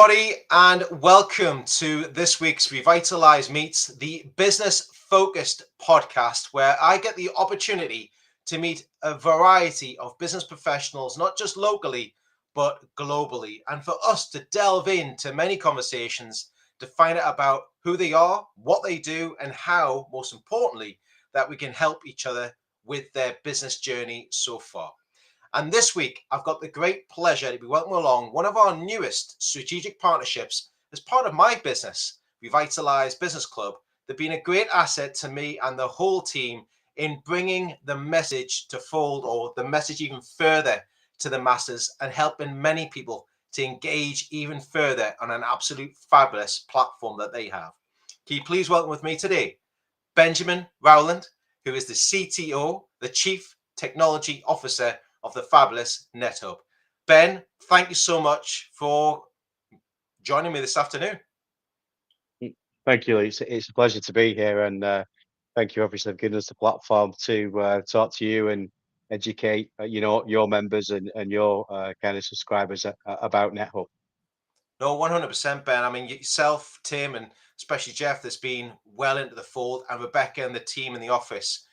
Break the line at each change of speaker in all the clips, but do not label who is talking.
Everybody, and welcome to this week's Revitalise Meets the Business Focused podcast, where I get the opportunity to meet a variety of business professionals, not just locally, but globally, and for us to delve into many conversations to find out about who they are, what they do, and how, most importantly, that we can help each other with their business journey so far. And this week, I've got the great pleasure to be welcoming along one of our newest strategic partnerships as part of my business, Revitalise Business Club. They've been a great asset to me and the whole team in bringing the message to fold, or the message even further to the masses, and helping many people to engage even further on an absolute fabulous platform that they have. Can you please welcome with me today Benjamin Rowland, who is the CTO, the Chief Technology Officer of the fabulous NetHub. Ben, thank you so much for joining me this afternoon.
Thank you. It's a pleasure to be here, and thank you, obviously, for giving us the platform to talk to you and educate, your members and your kind of subscribers about NetHub.
No, 100%, Ben. I mean, yourself, Tim, and especially Jeff, that's been well into the fold, and Rebecca and the team in the office.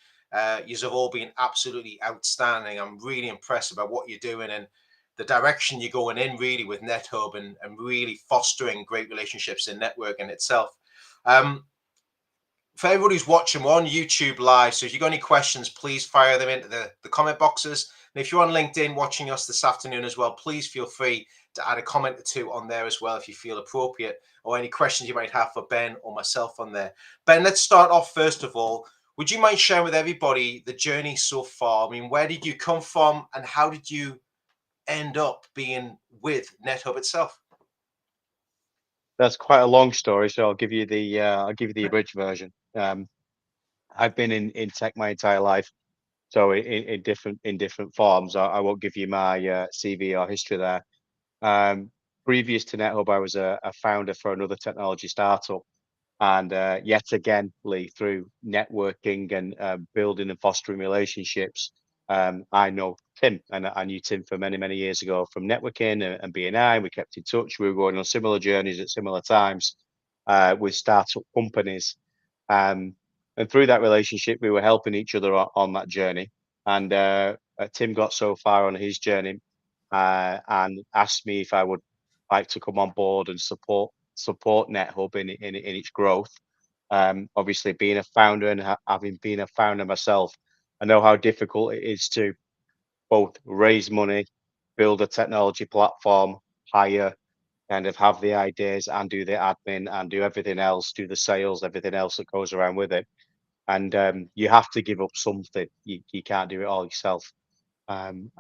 You have all been absolutely outstanding. I'm really impressed about what you're doing and the direction you're going in, really, with NetHub and really fostering great relationships in networking itself. Um, for everybody who's watching, we're on YouTube live. So if you've got any questions, please fire them into the comment boxes. And if you're on LinkedIn watching us this afternoon as well, please feel free to add a comment or two on there as well if you feel appropriate, or any questions you might have for Ben or myself on there. Ben, let's start off first of all. Would you mind sharing with everybody the journey so far? I mean, where did you come from and how did you end up being with NetHub itself?
That's quite a long story, so I'll give you the abridged version. I've been in tech my entire life, so in different forms. I won't give you my CV or history there. Um, Previous to NetHub, I was a founder for another technology startup. And yet again, Lee, through networking and building and fostering relationships, I know Tim, and I knew Tim for many, many years ago from networking and BNI. We kept in touch. We were going on similar journeys at similar times with startup companies. Um, and through that relationship, we were helping each other on that journey. And Tim got so far on his journey and asked me if I would like to come on board and support NetHub in its growth. Obviously, being a founder and having been a founder myself, I know how difficult it is to both raise money, build a technology platform, hire, kind of have the ideas and do the admin and do everything else, do the sales, everything else that goes around with it. And you have to give up something. You can't do it all yourself. And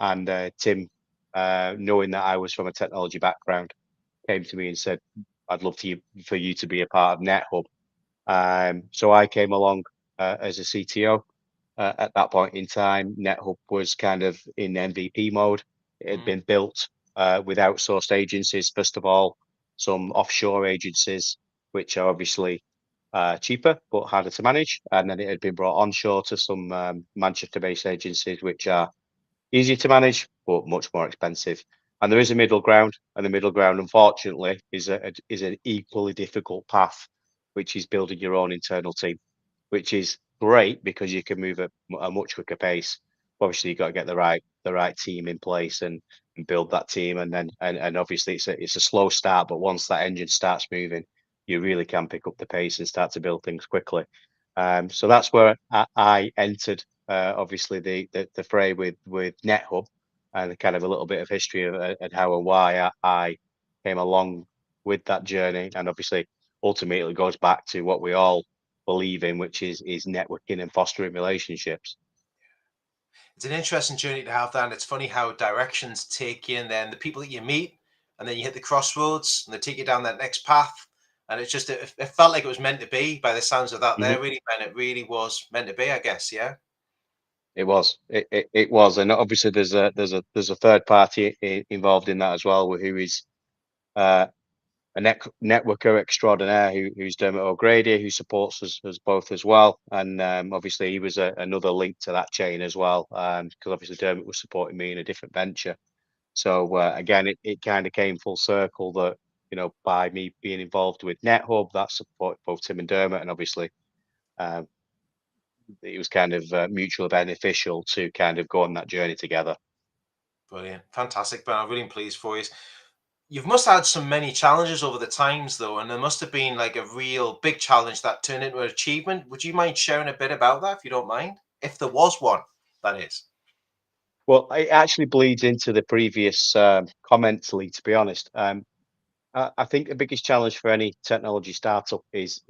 Tim, knowing that I was from a technology background, came to me and said, "I'd love for you to be a part of NetHub." So I came along as a CTO. At that point in time, NetHub was kind of in MVP mode. It had
Mm.
been built with outsourced agencies, first of all, some offshore agencies, which are obviously cheaper but harder to manage. And then it had been brought onshore to some Manchester-based agencies, which are easy to manage, but much more expensive. And there is a middle ground, and the middle ground, unfortunately, is an equally difficult path, which is building your own internal team, which is great because you can move at a much quicker pace. Obviously, you've got to get the right team in place and build that team, and then and obviously it's a slow start, but once that engine starts moving, you really can pick up the pace and start to build things quickly. So that's where I entered obviously the fray with NetHub, and kind of a little bit of history of and how and why I came along with that journey, and obviously ultimately it goes back to what we all believe in, which is networking and fostering relationships.
It's an interesting journey to have that. And it's funny how directions take you, and then the people that you meet, and then you hit the crossroads, and they take you down that next path. And it's just, it felt like it was meant to be by the sounds of that
Mhm.
there, really, Ben. It really was meant to be, I guess. Yeah.
It was, and obviously there's a third party involved in that as well, who is uh, a networker extraordinaire who's Dermot O'Grady, who supports us both as well. And obviously he was another link to that chain as well, because obviously Dermot was supporting me in a different venture. So again, it kind of came full circle that by me being involved with NetHub, that supported both Tim and Dermot, and obviously um, it was kind of mutually beneficial to kind of go on that journey together.
Brilliant. Fantastic, Ben. I'm really pleased for you. You've must have had some many challenges over the times though, and there must have been like a real big challenge that turned into an achievement. Would you mind sharing a bit about that if you don't mind? If there was one, that is.
Well, it actually bleeds into the previous comments, Lee, to be honest. I think the biggest challenge for any technology startup is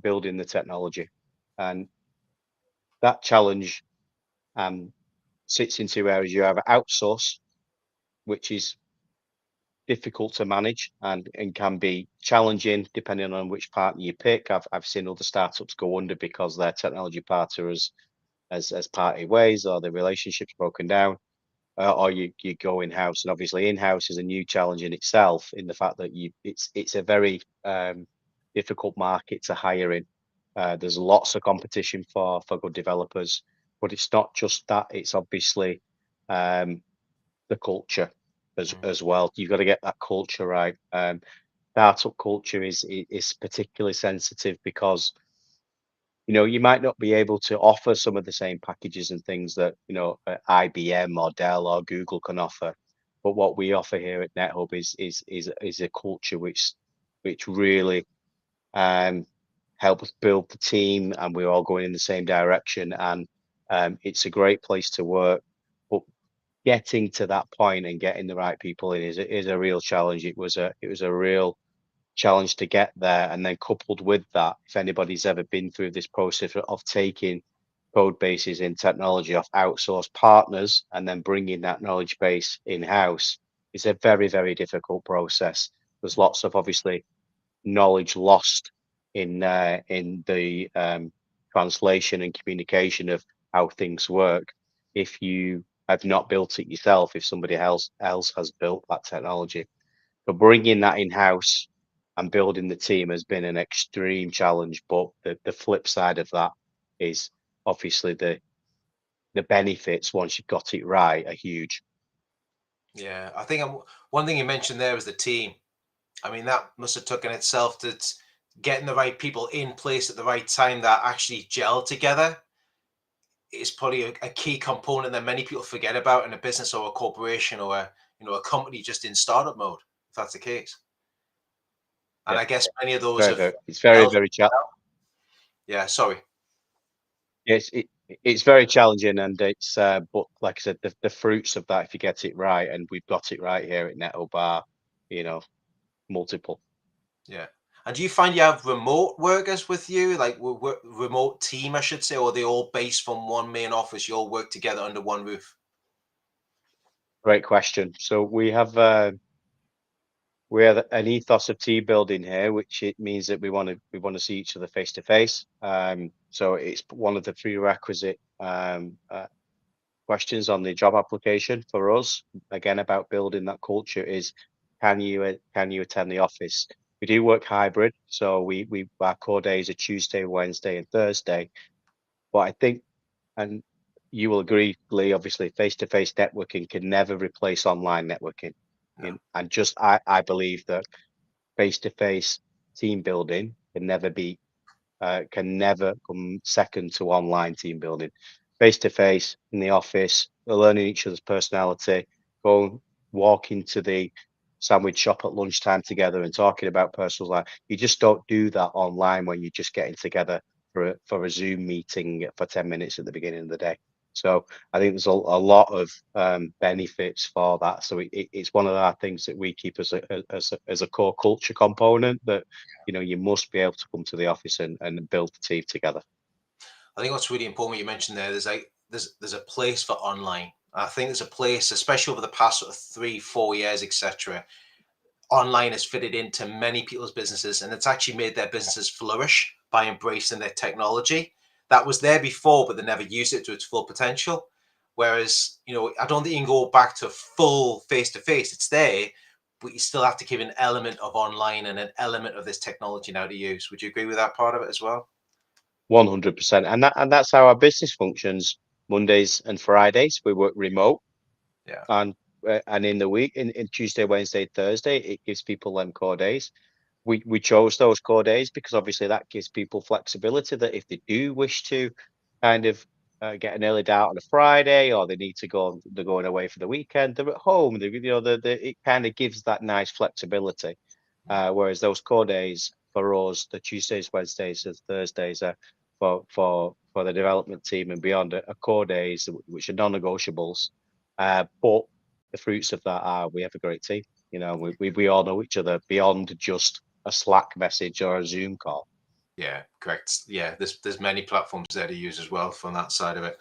building the technology. And that challenge um, sits in two areas. You have outsource, which is difficult to manage and can be challenging depending on which partner you pick. I've seen other startups go under because their technology partner has parted ways or the relationship's broken down. Or you go in house, and obviously in house is a new challenge in itself in the fact that it's a very difficult market to hire in. There's lots of competition for good developers, but it's not just that. It's obviously um, the culture
Mm.
as well. You've got to get that culture right. Startup culture is particularly sensitive because you might not be able to offer some of the same packages and things that IBM or Dell or Google can offer, but what we offer here at NetHub is a culture which really um, help us build the team, and we're all going in the same direction, and it's a great place to work. But getting to that point and getting the right people in is a real challenge. It was a real challenge to get there. And then coupled with that, if anybody's ever been through this process of taking code bases in technology off outsourced partners and then bringing that knowledge base in house, it's a very, very difficult process. There's lots of obviously knowledge lost in the translation and communication of how things work if you have not built it yourself, if somebody else has built that technology. So bringing that in house and building the team has been an extreme challenge. But the flip side of that is obviously the benefits once you've got it right are huge.
Yeah, I think one thing you mentioned there was the team. I mean, that must have taken itself to getting the right people in place at the right time that actually gel together is probably a key component that many people forget about in a business or a corporation or a company just in startup mode, if that's the case. And
Yeah,
I guess many of those
very,
have
very, it's very,
held.
very
Yeah, sorry.
yes, it's very challenging, and it's but like I said, the fruits of that, if you get it right, and we've got it right here at NetHub, are you know multiple.
Yeah. And do you find you have remote workers with you, like remote team, I should say, or are they all based from one main office? You all work together under one roof?
Great question. So we have an ethos of team building here, which it means that we want to see each other face to face. So it's one of the prerequisite questions on the job application for us. Again, about building that culture is can you attend the office? We do work hybrid, so we our core days are Tuesday, Wednesday, and Thursday. But I think, and you will agree, Lee, obviously, face to face networking can never replace online networking.
No.
And just I believe that face-to-face team building can never come second to online team building. Face-to-face in the office, learning each other's personality, go walk into the sandwich shop at lunchtime together and talking about personal life. You just don't do that online when you're just getting together for a Zoom meeting for 10 minutes at the beginning of the day. So I think there's a lot of benefits for that. So it's one of our things that we keep as a core culture component, that you must be able to come to the office and build the team together.
I think what's really important you mentioned there, there's a place for online. I think there's a place, especially over the past sort of 3, 4 years, etc. Online has fitted into many people's businesses, and it's actually made their businesses flourish by embracing their technology that was there before, but they never used it to its full potential. Whereas, I don't think you can go back to full face to face. It's there, but you still have to give an element of online and an element of this technology now to use. Would you agree with that part of it as well?
100%. And that's how our business functions. Mondays and Fridays we work remote,
Yeah.
and and in the week, in Tuesday, Wednesday, Thursday, it gives people them core days. We chose those core days because obviously that gives people flexibility that if they do wish to kind of get an early day out on a Friday, or they need to go, they're going away for the weekend, they're at home. It kind of gives that nice flexibility. Whereas those core days for us, the Tuesdays, Wednesdays, and Thursdays are for the development team and beyond are core days which are non-negotiables. But the fruits of that are we have a great team. We all know each other beyond just a Slack message or a Zoom call.
Yeah, correct. Yeah, there's many platforms there to use as well from that side of it.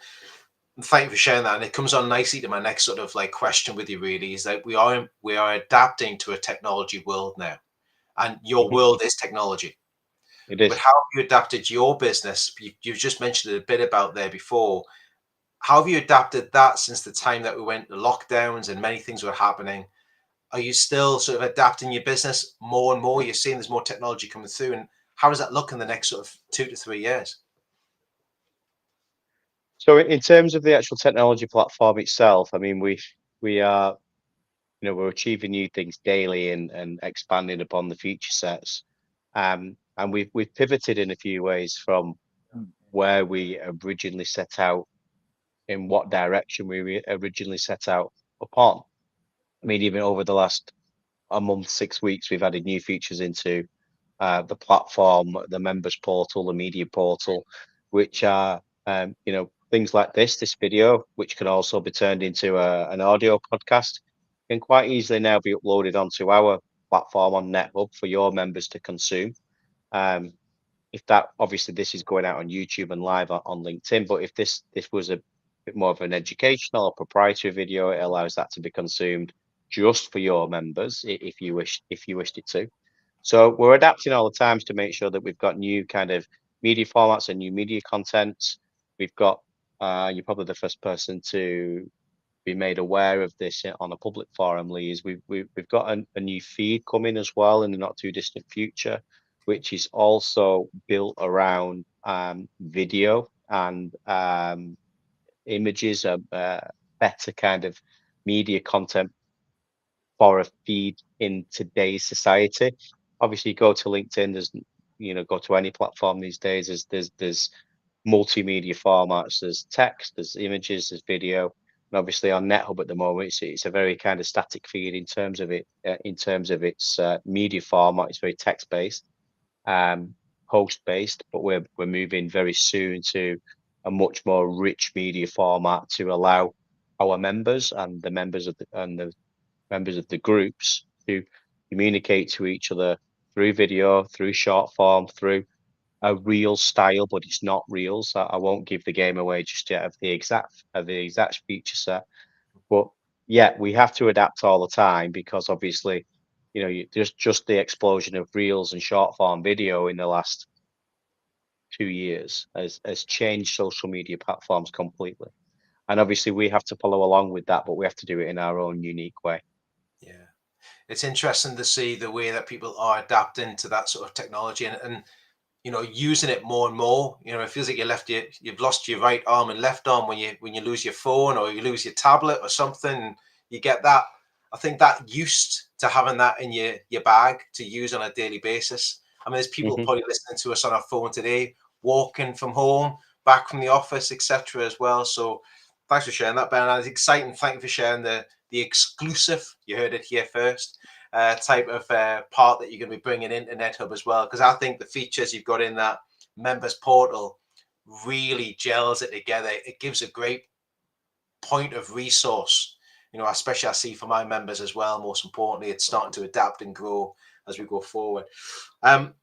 And thank you for sharing that. And it comes on nicely to my next sort of like question with you. Really, is that we are adapting to a technology world now, and your
Mhm.
world is technology.
It
But
is.
how have you adapted your business? You've just mentioned it a bit about there before. How have you adapted that since the time that we went to lockdowns and many things were happening? Are you still sort of adapting your business more and more? You're seeing there's more technology coming through, and how does that look in the next sort of 2 to 3 years?
So in terms of the actual technology platform itself, I mean, we are, we're achieving new things daily and expanding upon the feature sets. And we've pivoted in a few ways from where we originally set out, in what direction originally set out upon. I mean, even over the last a month, 6 weeks, we've added new features into the platform, the members portal, the media portal, which are things like this video, which can also be turned into an audio podcast, can quite easily now be uploaded onto our platform on NetHub for your members to consume. Um, if that obviously this is going out on YouTube and live on LinkedIn, but if this was a bit more of an educational or proprietary video, it allows that to be consumed just for your members if you wished it to. So we're adapting all the times to make sure that we've got new kind of media formats and new media content. We've got you're probably the first person to be made aware of this on a public forum, Lee. Is we've got a new feed coming as well in the not too distant future, which is also built around video and images, better kind of media content for a feed in today's society. Obviously, you go to LinkedIn, go to any platform these days. There's multimedia formats. There's text, there's images, there's video, and obviously on NetHub at the moment, it's a very kind of static feed in terms of its media format. It's very text based, host based, but we're moving very soon to a much more rich media format to allow our members and the members of the groups to communicate to each other through video, through short form, through a real style, but it's not real. So I won't give the game away just yet of the exact feature set. But yeah, we have to adapt all the time because obviously, just the explosion of reels and short form video in the last 2 years has changed social media platforms completely. And obviously we have to follow along with that, but we have to do it in our own unique way.
Yeah, it's interesting to see the way that people are adapting to that sort of technology and using it more and more. It feels like you've lost your right arm and left arm when you lose your phone or you lose your tablet or something. You get that. I think that used to having that in your bag to use on a daily basis. I mean, there's people
Hmm.
probably listening to us on our phone today, walking from home, back from the office, etc. as well. So thanks for sharing that, Ben. It's exciting. Thank you for sharing the exclusive. You heard it here first type of part that you're going to be bringing into NetHub as well. Because I think the features you've got in that members portal really gels it together. It gives a great point of resource. Especially I see for my members as well. Most importantly, it's starting to adapt and grow as we go forward. Um,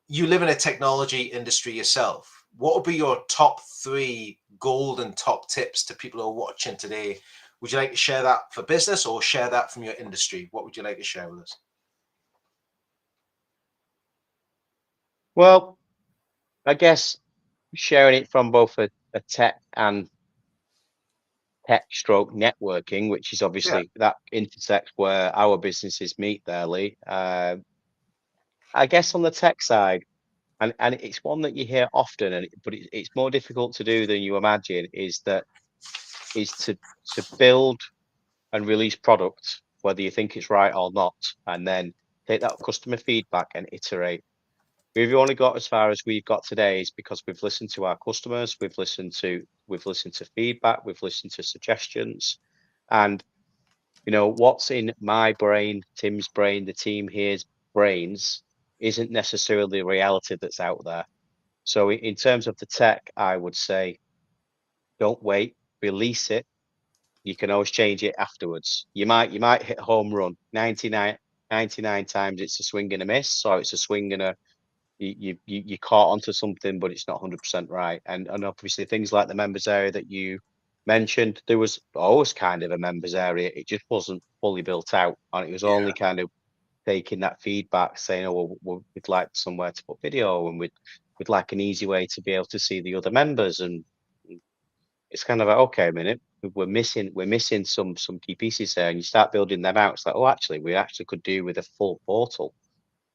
you live in a technology industry yourself. What would be your top three golden top tips to people who are watching today? Would you like to share that for business or share that from your industry? What would you like to share with us?
Well, I guess sharing it from both a tech and tech stroke networking, which is
Yeah.
obviously that intersects where our businesses meet there, Lee. I guess on the tech side, and it's one that you hear often, but it's more difficult to do than you imagine, is to build and release product, whether you think it's right or not, and then take that customer feedback and iterate. We've only got as far as we've got today is because we've listened to our customers, we've listened to feedback, we've listened to suggestions, and what's in my brain, Tim's brain, the team here's brains isn't necessarily the reality that's out there. So in terms of the tech, I would say don't wait, release it. You can always change it afterwards. You might hit home run 99 times it's a swing and a miss, so it's a swing and a you caught onto something, but it's not 100% right. And obviously things like the members area that you mentioned, there was always kind of a members area. It just wasn't fully built out, and it was
Yeah,
only kind of taking that feedback, saying, "Oh, well, we'd like somewhere to put video, and we'd like an easy way to be able to see the other members." And it's kind of like, okay, a minute, we're missing some key pieces there, and you start building them out. It's like, oh, actually, we actually could do with a full portal.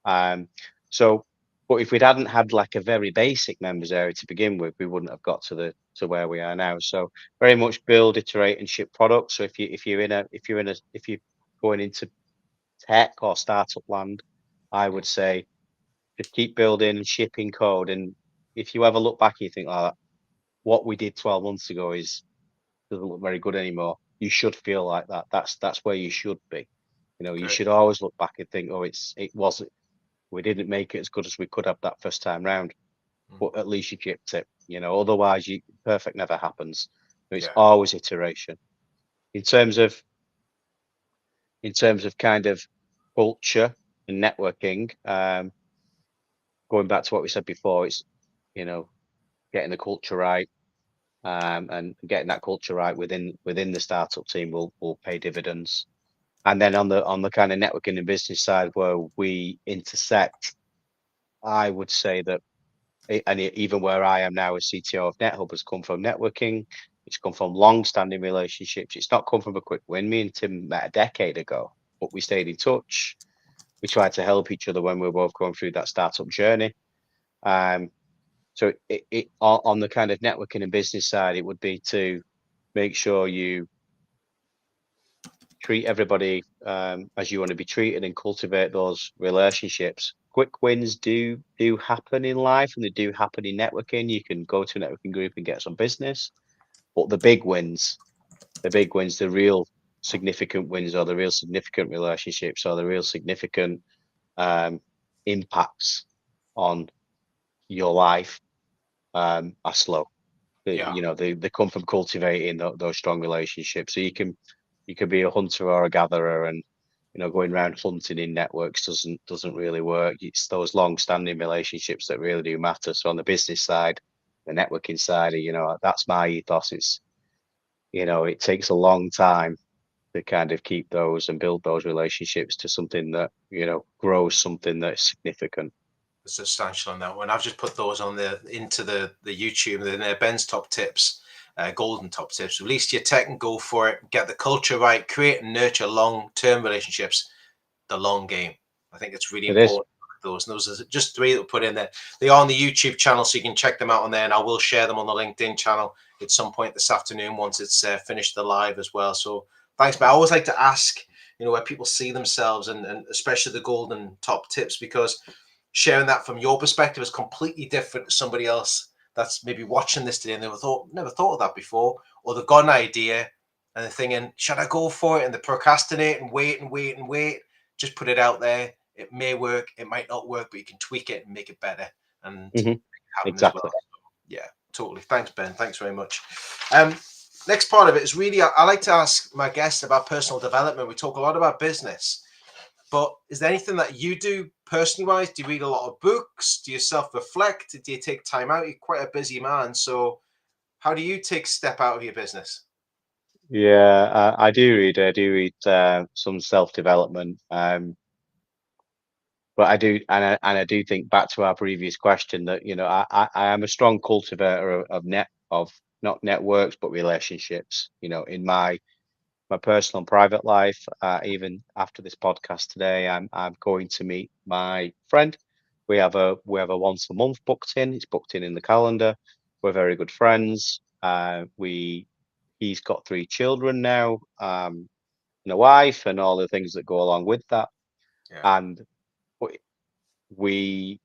Um, so, but if we hadn't had like a very basic members area to begin with, we wouldn't have got to where we are now. So very much build, iterate, and ship products. So if you're going into tech or startup land, I would say just keep building and shipping code. And if you ever look back and you think, oh, what we did 12 months ago is doesn't look very good anymore, you should feel like that. That's where you should be. You
great.
should always look back and think, oh, it wasn't we didn't make it as good as we could have that first time round,
Mm,
but at least you chipped it. Otherwise, perfect never happens. It's
yeah,
always iteration. In terms of kind of culture and networking, going back to what we said before, it's you know getting the culture right, and getting that culture right within the startup team will pay dividends. And then on the kind of networking and business side where we intersect, I would say that even where I am now as CTO of NetHub has come from networking. It's come from long-standing relationships. It's not come from a quick win. Me and Tim met a decade ago, but we stayed in touch. We tried to help each other when we were both going through that startup journey. Um, so on the kind of networking and business side, it would be to make sure you treat everybody as you want to be treated and cultivate those relationships. Quick wins do happen in life, and they do happen in networking. You can go to a networking group and get some business, but the real significant wins, or the real significant relationships, or the real significant um, impacts on your life are slow.
yeah.
They come from cultivating those strong relationships. So you can be a hunter or a gatherer, and going around hunting in networks doesn't really work. It's those long-standing relationships that really do matter. So on the business side, the networking side, that's my ethos. It takes a long time to kind of keep those and build those relationships to something that grows something that's significant.
Substantial on that one. I've just put those on the into the YouTube. They're Ben's top tips, golden top tips. Release your tech and go for it. Get the culture right. Create and nurture long-term relationships. The long game. I think it's really
It is.
important. Those, and those are just three that we put in there. They are on the YouTube channel, so you can check them out on there, and I will share them on the LinkedIn channel at some point this afternoon once it's finished the live as well. So thanks, man. I always like to ask, where people see themselves, and especially the golden top tips, because sharing that from your perspective is completely different to somebody else that's maybe watching this today and never thought of that before, or they've got an idea and they're thinking, should I go for it? And they procrastinate and wait and wait and wait. Just put it out there. It may work, it might not work, but you can tweak it and make it better and make
Hmm.
it happen as well.
Exactly.
Yeah, totally. Thanks, Ben. Thanks very much. Um, Next part of it is really, I like to ask my guests about personal development. We talk a lot about business, but is there anything that you do personally wise? Do you read a lot of books? Do you self-reflect? Do you take time out? You're quite a busy man. So how do you take a step out of your business?
Yeah, I do read. I do read some self-development, but I do think back to our previous question that I am a strong cultivator of not networks but relationships. In my personal and private life. Even after this podcast today, I'm going to meet my friend. We have a once a month booked in. It's booked in the calendar. We're very good friends. He's got 3 children now. and a wife and all the things that go along with that.
Yeah.
And w- we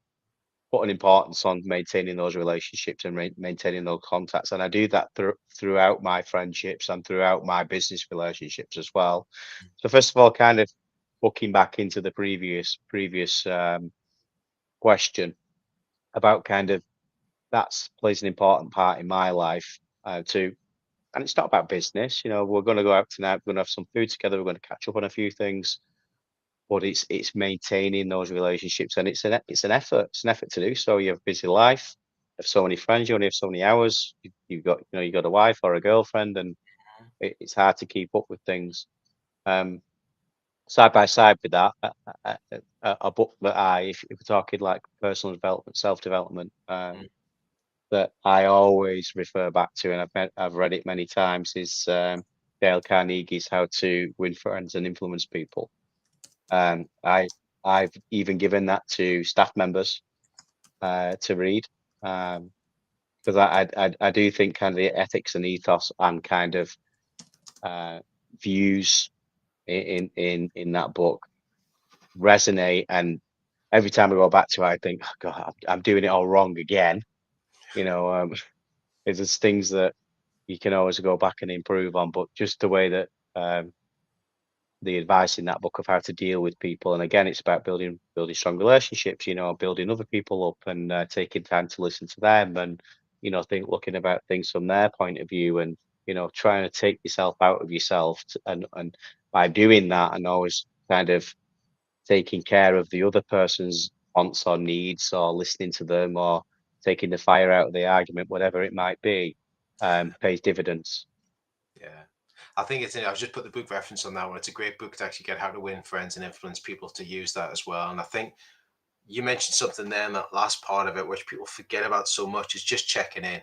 put an importance on maintaining those relationships and maintaining those contacts. And I do that throughout my friendships and throughout my business relationships as well. So first of all, kind of looking back into the previous question about kind of that's plays an important part in my life too. And it's not about business, you know, we're going to go out tonight, we're going to have some food together, we're going to catch up on a few things, but it's maintaining those relationships, and it's an effort. It's an effort to do so. You have a busy life, you have so many friends, you only have so many hours. You've got, you know, you got a wife or a girlfriend, and it's hard to keep up with things. Um, Side by side with that, a book that if we're talking like personal development, self development,
Mm.
that I always refer back to, and I've read it many times, is Dale Carnegie's How to Win Friends and Influence People. Um, I I've even given that to staff members to read, because I do think kind of the ethics and ethos and kind of uh, views in that book resonate, and every time I go back to it, I think, oh God, I'm doing it all wrong again. You know, there's things that you can always go back and improve on, but just the way that the advice in that book of how to deal with people. And again, it's about building strong relationships, you know, building other people up, and taking time to listen to them, and you know, looking about things from their point of view, and you know, trying to take yourself out of yourself, and by doing that, and always kind of taking care of the other person's wants or needs, or listening to them, or taking the fire out of the argument, whatever it might be, pays dividends.
Yeah. I think it's, I've just put the book reference on that one. It's a great book to actually get how to win friends and influence people to use that as well. And I think you mentioned something there in that last part of it, which people forget about so much, is just checking in.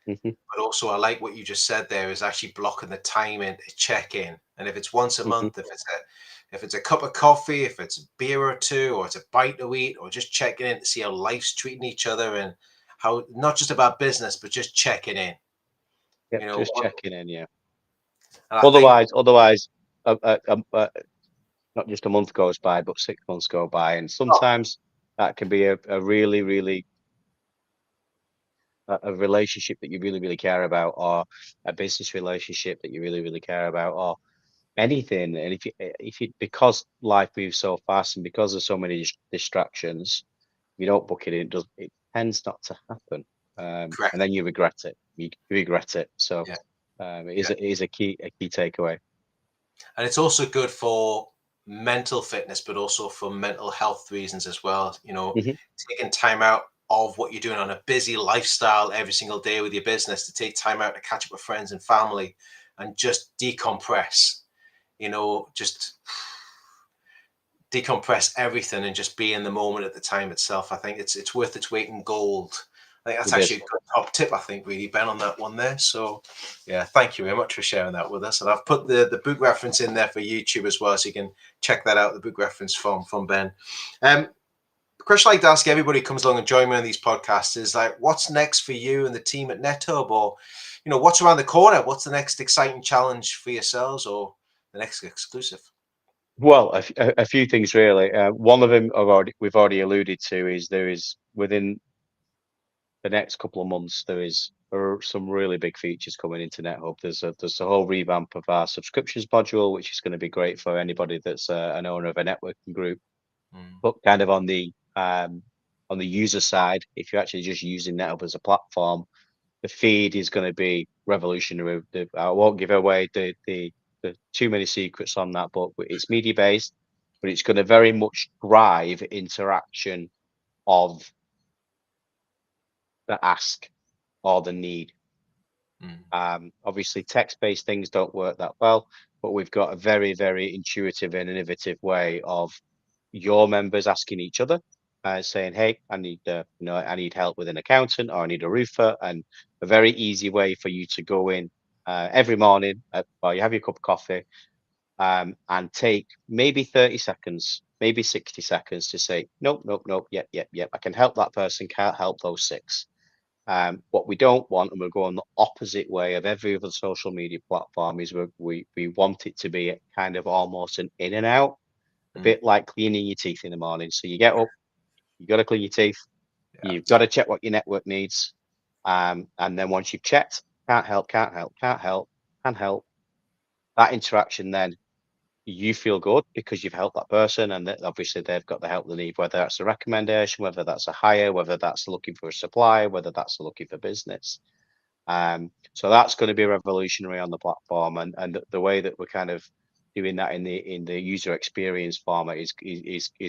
Hmm.
But also, I like what you just said there is actually blocking the time in to check in. And if it's once a
Hmm.
month, if it's a cup of coffee, if it's a beer or two, or it's a bite to eat, or just checking in to see how life's treating each other, and how not just about business, but just checking in.
Yep,
You know,
just checking in. Yeah.
and I think
Otherwise, not just a month goes by, but 6 months go by, and
oh,
sometimes that can be a really a relationship that you really care about, or a business relationship that you really care about, or anything. And if you because life moves so fast, and because there's so many distractions, you don't book it in. It tends not to happen, and
correct.
then you regret it. You regret it. So
Yeah,
it
yeah.
is a key takeaway.
And it's also good for mental fitness, but also for mental health reasons as well. You know,
Hmm.
taking time out of what you're doing on a busy lifestyle every single day with your business to take time out to catch up with friends and family and just decompress, you know, just decompress everything and just be in the moment at the time itself. I think it's worth its weight in gold. I think that's
It
actually
is.
a good top tip, I think, really, Ben, on that one there. So, yeah, thank you very much for sharing that with us. And I've put the book reference in there for YouTube as well, so you can check that out, the book reference from Ben. The question I like to ask everybody who comes along and join me on these podcasts is like, what's next for you and the team at NetHub? Or, you know, what's around the corner? What's the next exciting challenge for yourselves or the next exclusive?
Well, a few things really. One of them we've already alluded to is there is within the next couple of months there are some really big features coming into NetHub. There's a whole revamp of our subscriptions module, which is going to be great for anybody that's an owner of a networking group.
Mm,
But kind of on the user side, if you're actually just using NetHub as a platform, the feed is going to be revolutionary. I won't give away the too many secrets on that, but it's media based, but it's going to very much drive interaction of the ask or the need.
mm,
Obviously, text-based things don't work that well, but we've got a very intuitive and innovative way of your members asking each other, saying, "Hey, I need, I need help with an accountant, or I need a roofer," and a very easy way for you to go in every morning while you have your cup of coffee, and take maybe 30 seconds, maybe 60 seconds to say, "Nope, nope, nope, yep, yep, yep. I can help that person. Can't help those six." What we don't want, and we're going the opposite way of every other social media platform, is we want it to be kind of almost an in and out, a
Mm,
bit like cleaning your teeth in the morning. So you get up, you got to clean your teeth,
yeah.
you've got to check what your network needs, and then once you've checked, can't help, can't help, can't help, can help. That interaction, then you feel good because you've helped that person, and that obviously they've got the help they need, whether that's a recommendation, whether that's a hire, whether that's looking for a supply, whether that's looking for business. So that's going to be revolutionary on the platform, and the way that we're kind of doing that in the user experience format is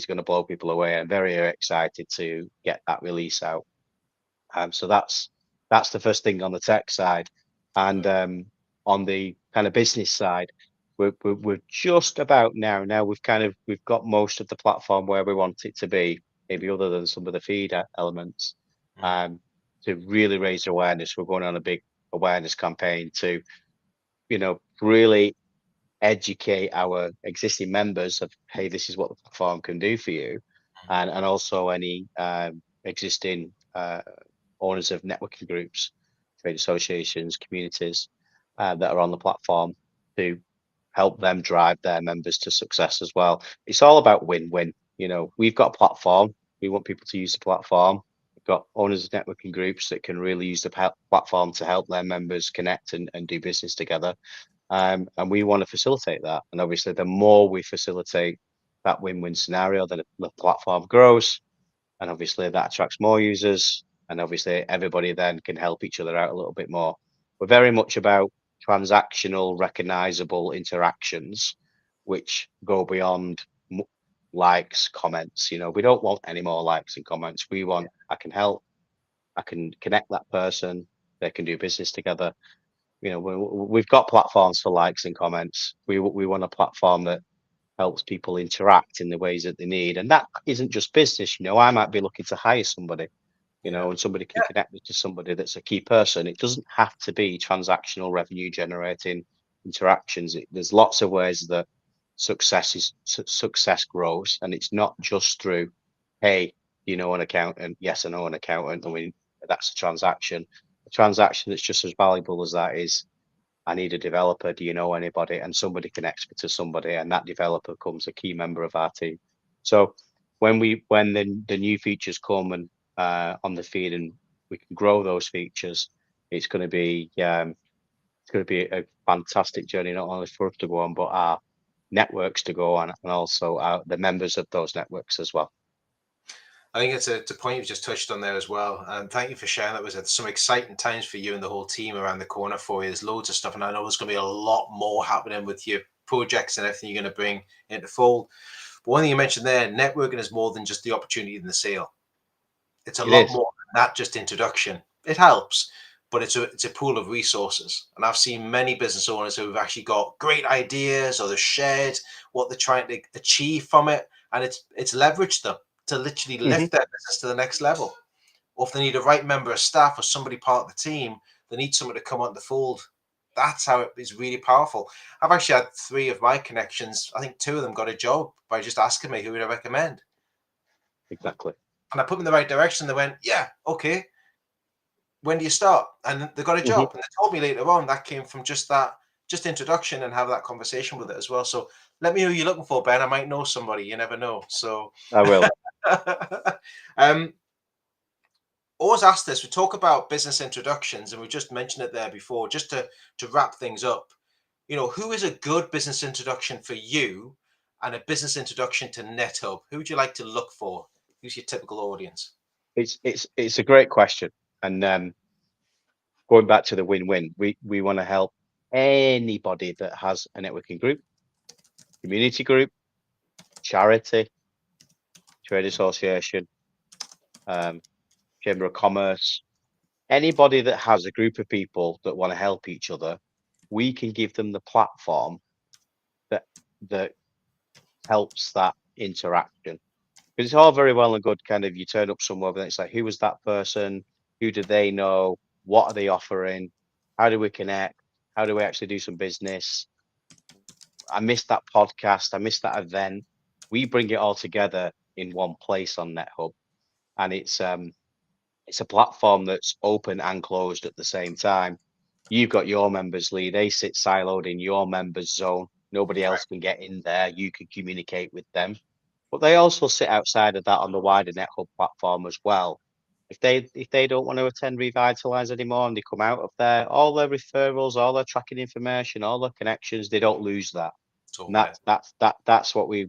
going to blow people away. I'm very excited to get that release out. So that's the first thing on the tech side, and on the kind of business side, we're just about now. Now we've got most of the platform where we want it to be, maybe other than some of the feed elements.
Mm,
Um, to really raise awareness, we're going on a big awareness campaign to, really educate our existing members of, hey, this is what the platform can do for you, and also any existing owners of networking groups, trade associations, communities that are on the platform, to help them drive their members to success as well. It's all about win-win. We've got a platform. We want people to use the platform. We've got owners of networking groups that can really use the platform to help their members connect and do business together. And we want to facilitate that. And obviously, the more we facilitate that win-win scenario, then the platform grows, and obviously that attracts more users, and obviously everybody then can help each other out a little bit more. We're very much about transactional, recognizable interactions, which go beyond likes, comments. We don't want any more likes and comments. We want, I can help, I can connect that person, they can do business together. We've got platforms for likes and comments. We want a platform that helps people interact in the ways that they need. And that isn't just business. I might be looking to hire somebody,
yeah.
and somebody can
Yeah.
connect me to somebody that's a key person. It doesn't have to be transactional revenue generating interactions. There's lots of ways that success grows, and it's not just through, hey, an accountant? Yes, I know an accountant. That's a transaction. A transaction that's just as valuable as that is, I need a developer. Do you know anybody? And somebody connects me to somebody, and that developer becomes a key member of our team. So when the new features come and on the feed, and we can grow those features, it's going to be a fantastic journey, not only for us to go on, but our networks to go on, and also the members of those networks as well.
I think it's a point you've just touched on there as well. And thank you for sharing that. Was some exciting times for you and the whole team around the corner for you. There's loads of stuff, and I know there's going to be a lot more happening with your projects and everything you're going to bring into fold. But one thing you mentioned there, networking is more than just the opportunity in the sale. It's a
It
lot
is.
more than that, just introduction. It helps, but it's a pool of resources. And I've seen many business owners who have actually got great ideas, or they've shared what they're trying to achieve from it, and it's leveraged them to literally
Hmm.
lift their business to the next level. Or if they need a right member of staff or somebody part of the team, they need someone to come on the fold. That's how it is really powerful. I've actually had three of my connections. I think two of them got a job by just asking me who would I recommend.
Exactly.
And I put them in the right direction. They went, yeah, okay. When do you start? And they got a
Hmm.
job. And they told me later on that came from just introduction and have that conversation with it as well. So let me know who you're looking for, Ben. I might know somebody. You never know. So
I will.
um, always ask this. We talk about business introductions, and we just mentioned it there before. Just to wrap things up, who is a good business introduction for you, and a business introduction to NetHub? Who would you like to look for? Who's your typical audience?
It's a great question, and going back to the win-win, we want to help anybody that has a networking group, community group, charity, trade association, um, chamber of commerce, anybody that has a group of people that want to help each other. We can give them the platform that that helps that interaction. Because it's all very well and good, kind of, you turn up somewhere, but it's like, who was that person? Who do they know? What are they offering? How do we connect? How do we actually do some business? I missed that podcast. I missed that event. We bring it all together in one place on NetHub, and It's a platform that's open and closed at the same time. You've got your members lead, they sit siloed in your members zone. Nobody
Right.
else can get in there. You can communicate with them. But they also sit outside of that on the wider NetHub platform as well. If they don't want to attend Revitalise anymore and they come out of there, all their referrals, all their tracking information, all their connections, they don't lose that.
It's all
And
there.
that's what we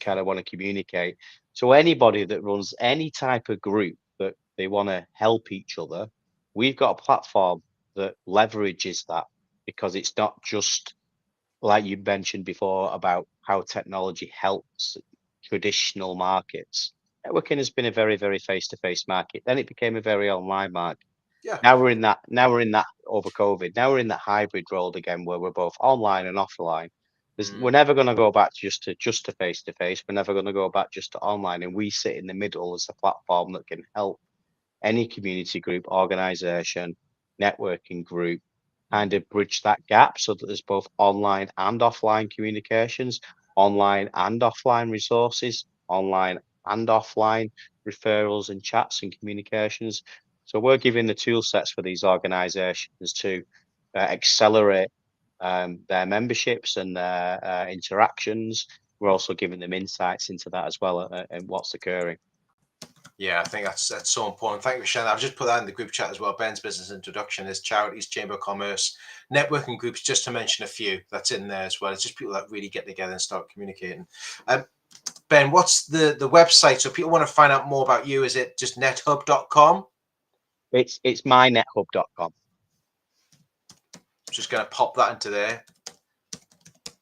kind of want to communicate. So anybody that runs any type of group that they want to help each other, we've got a platform that leverages that, because it's not just like you mentioned before about how technology helps traditional markets. Networking has been a very, very face-to-face market. Then it became a very online market.
Yeah.
Now we're in that over COVID. Now we're in that hybrid world again, where we're both online and offline. We're
Mm,
never going to go back just to face to face. We're never going to go back just to online. And we sit in the middle as a platform that can help any community group, organization, networking group kind
mm.
of bridge that gap, so that there's both online and offline communications, online and offline resources, online and offline referrals and chats and communications. So we're giving the tool sets for these organizations to accelerate their memberships and their interactions. We're also giving them insights into that as well, and what's occurring.
Yeah, I think that's so important. Thank you for sharing that. I've just put that in the group chat as well. Ben's business introduction is charities, chamber of commerce, networking groups, just to mention a few. That's in there as well. It's just people that really get together and start communicating. Um, Ben, what's the website? So people want to find out more about you. Is it just nethub.com?
It's mynethub.com.
Just going to pop that into there.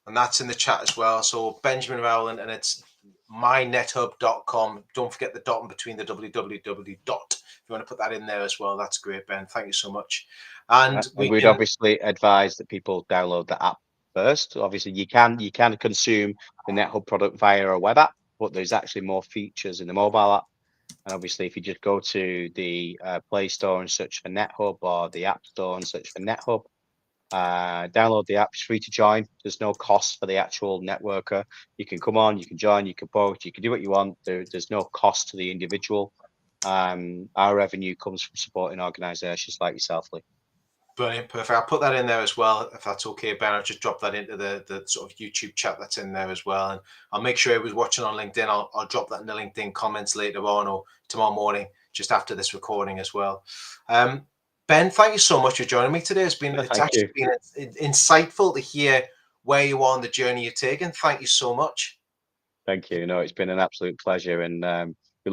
And that's in the chat as well. So Benjamin Rowland, and it's mynethub.com. Don't forget the dot in between the www dot. If you want to put that in there as well, that's great, Ben. Thank you so much. And
And
we
we'd
can,
obviously advise that people download the app first. Obviously, you can consume the NetHub product via a web app, but there's actually more features in the mobile app. And obviously, if you just go to the Play Store and search for NetHub, or the App Store and search for NetHub, download the app. It's free to join. There's no cost for the actual networker. You can come on, you can join, you can vote, you can do what you want. There's no cost to the individual. Our revenue comes from supporting organisations like yourself, Lee.
brilliant, perfect. I'll put that in there as well, if that's okay, Ben. I'll just drop that into the sort of YouTube chat that's in there as well. And I'll make sure everyone's watching on LinkedIn. I'll drop that in the LinkedIn comments later on or tomorrow morning, just after this recording as well. Um, Ben, thank you so much for joining me today.
No,
It's
thank
actually
you.
been insightful to hear where you are on the journey you're taking. Thank you so much.
Thank you. No, it's been an absolute pleasure, and we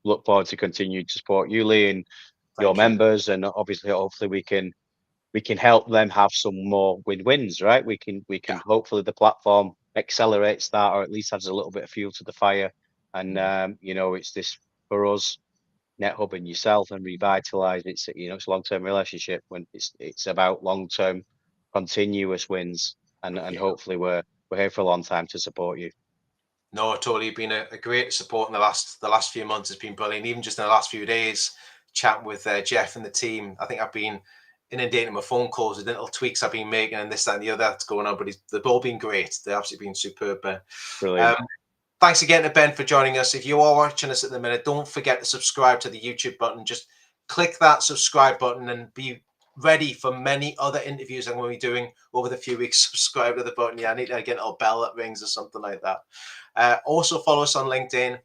look forward to continue to support you, Lee, and your
Thank you.
members, and obviously, hopefully, we can help them have some more win-wins, right? We can
Yeah.
hopefully the platform accelerates that, or at least adds a little bit of fuel to the fire. And it's this for us, NetHub and yourself, and Revitalise. It's a long-term relationship, when it's about long-term continuous wins, and
Yeah.
hopefully we're here for a long time to support you.
No, totally been a great support in the last few months. Has been brilliant. Even just in the last few days, chatting with Jeff and the team. I think I've been inundating my phone calls with little tweaks I've been making and this, that, and the other that's going on. But they've all been great. They've absolutely been superb. Um,
Brilliant.
Thanks again to Ben for joining us. If you are watching us at the minute, don't forget to subscribe to the YouTube button. Just click that subscribe button and be ready for many other interviews I'm going to be doing over the few weeks. Subscribe to the button. Yeah, I need to get a little bell that rings or something like that. Also follow us on LinkedIn.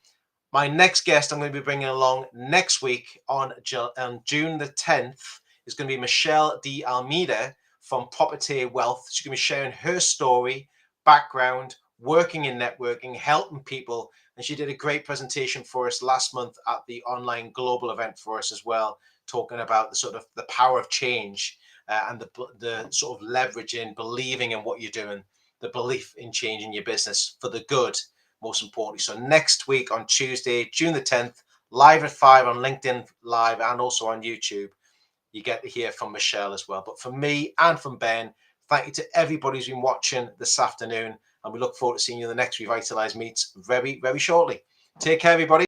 My next guest I'm going to be bringing along next week on June the 10th is going to be Michelle D. Almeida from Property Wealth. She's going to be sharing her story, background, working in networking, helping people. And she did a great presentation for us last month at the online global event for us as well, talking about the sort of the power of change and the sort of leveraging, believing in what you're doing, the belief in changing your business for the good, most importantly. So next week on Tuesday, June the 10th, live at 5 on LinkedIn Live and also on YouTube, you get to hear from Michelle as well. But from me and from Ben, thank you to everybody who's been watching this afternoon. And we look forward to seeing you in the next Revitalise Meets very, very shortly. Take care, everybody.